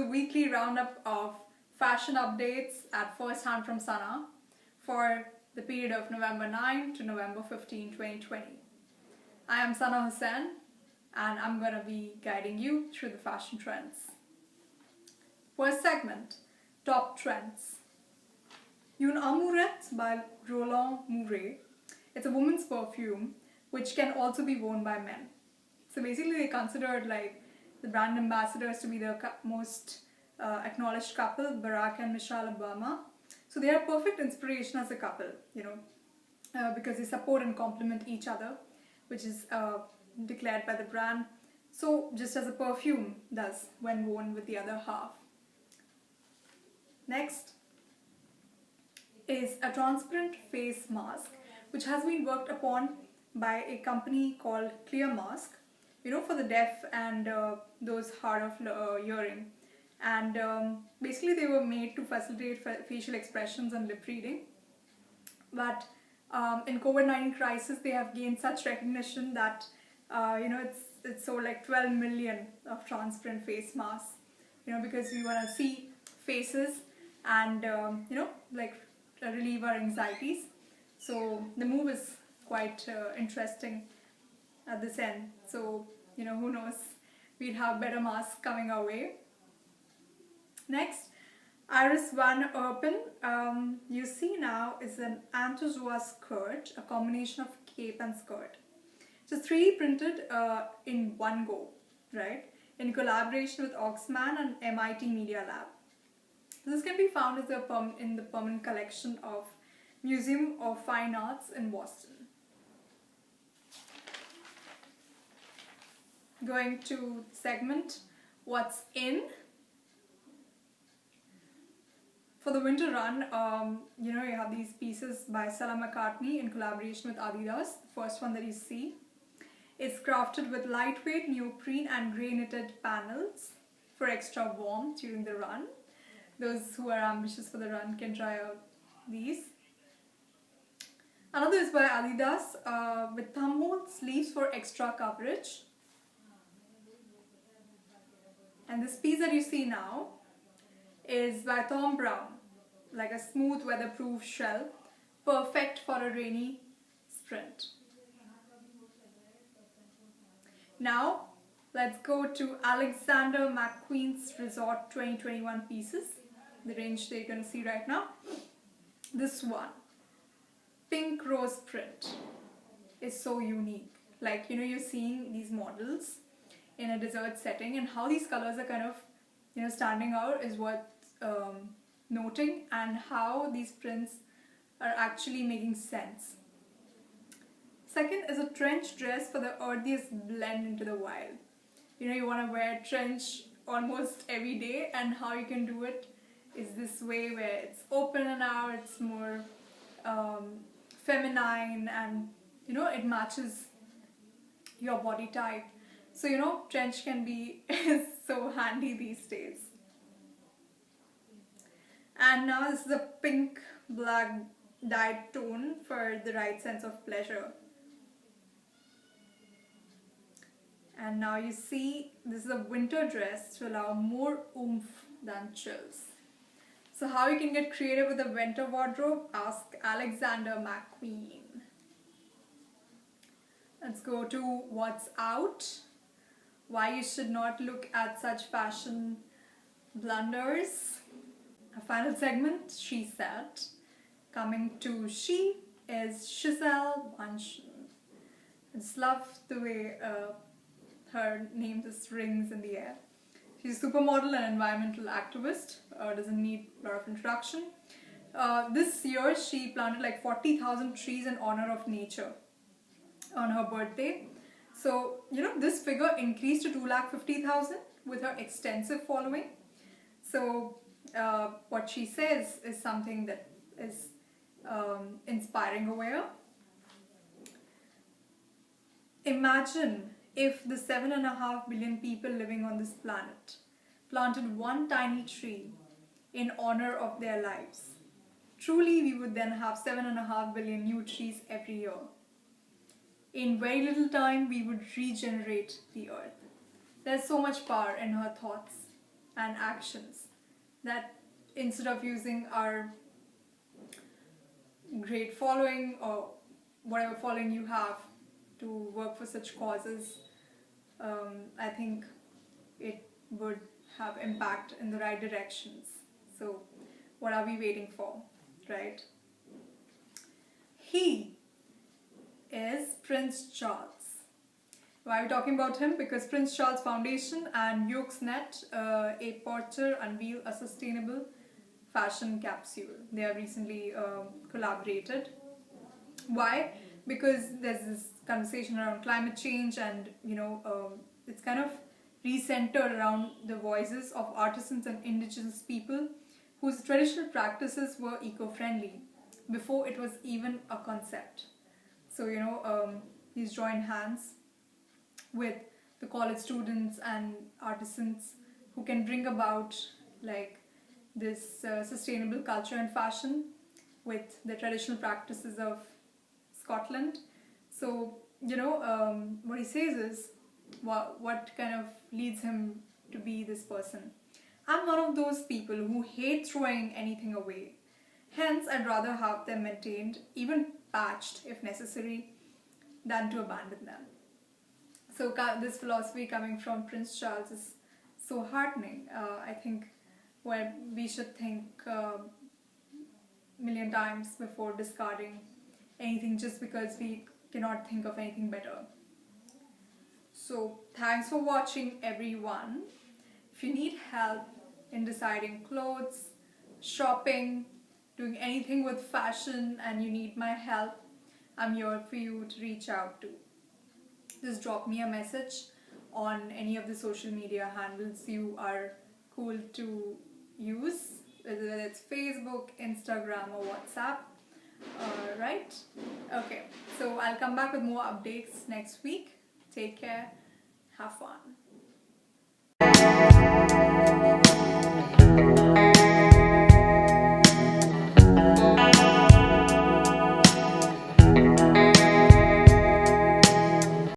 the weekly roundup of fashion updates at first hand from Sana for the period of November 9 to November 15, 2020. I am Sana Hussain and I'm going to be guiding you through the fashion trends. First segment, top trends. Une Amourette by Roland Mouret. It's a woman's perfume which can also be worn by men. So basically they considered like the brand ambassadors to be the most acknowledged couple, Barack and Michelle Obama. So they are perfect inspiration as a couple, because they support and complement each other, which is declared by the brand. So just as a perfume does when worn with the other half. Next is a transparent face mask, which has been worked upon by a company called Clear Mask, for the deaf and those hard of hearing. And basically they were made to facilitate facial expressions and lip reading. But in COVID-19 crisis, they have gained such recognition that it's sold like 12 million of transparent face masks. Because we want to see faces and relieve our anxieties. So the move is quite interesting at this end. So who knows, we'd have better masks coming our way. Next, Iris Van Herpen, you see now, is an Anthozoa skirt, a combination of cape and skirt. So 3D printed in one go, right? In collaboration with Oxman and MIT Media Lab. This can be found in the permanent collection of Museum of Fine Arts in Boston. Going to segment, what's in? For the winter run, you have these pieces by Stella McCartney in collaboration with Adidas. The first one that you see. It's crafted with lightweight neoprene and grey knitted panels for extra warmth during the run. Those who are ambitious for the run can try out these. Another is by Adidas with thumbhole sleeves for extra coverage. And this piece that you see now is by Thom Browne, like a smooth weatherproof shell, perfect for a rainy sprint. Now let's go to Alexander McQueen's Resort 2021 pieces, the range that you're going to see right now. This one, pink rose print, is so unique. Like, you're seeing these models in a desert setting, and how these colors are kind of standing out is worth noting, and how these prints are actually making sense. Second is a trench dress for the earthiest blend into the wild. You want to wear trench almost every day, and how you can do it is this way where it's open and out, it's more feminine, and it matches your body type. So trench can be so handy these days. And now this is a pink black dyed tone for the right sense of pleasure. And now you see this is a winter dress to allow more oomph than chills. So how you can get creative with a winter wardrobe? Ask Alexander McQueen. Let's go to what's out. Why you should not look at such fashion blunders. A final segment, She Said. Coming to She is Gisele Bündchen. I just love the way her name just rings in the air. She's a supermodel and environmental activist. Doesn't need a lot of introduction. This year she planted like 40,000 trees in honor of nature on her birthday. So, this figure increased to 250,000 with her extensive following. So, what she says is something that is inspiring aware. Imagine if the 7.5 billion people living on this planet planted one tiny tree in honor of their lives. Truly, we would then have 7.5 billion new trees every year. In very little time, we would regenerate the earth. There's so much power in her thoughts. and actions, that instead of using our great following or whatever following you have to work for such causes, I think it would have impact in the right directions. So what are we waiting for, right? He is Prince Charles. Why are we talking about him? Because Prince Charles Foundation and YolksNet, a porter, unveil a sustainable fashion capsule. They have recently collaborated. Why? Because there's this conversation around climate change, and it's kind of recentered around the voices of artisans and indigenous people whose traditional practices were eco-friendly before it was even a concept. So he's joined hands with the college students and artisans who can bring about like this sustainable culture and fashion with the traditional practices of Scotland. So what he says is what kind of leads him to be this person. I'm one of those people who hate throwing anything away. Hence, I'd rather have them maintained, even patched if necessary, than to abandon them. So this philosophy coming from Prince Charles is so heartening. I think we should think million times before discarding anything just because we cannot think of anything better. So thanks for watching, everyone. If you need help in deciding clothes, shopping, doing anything with fashion, and you need my help, I'm here for you to reach out to. Just drop me a message on any of the social media handles you are cool to use, whether it's Facebook, Instagram, or WhatsApp. Right? Okay, so I'll come back with more updates next week. Take care. Have fun.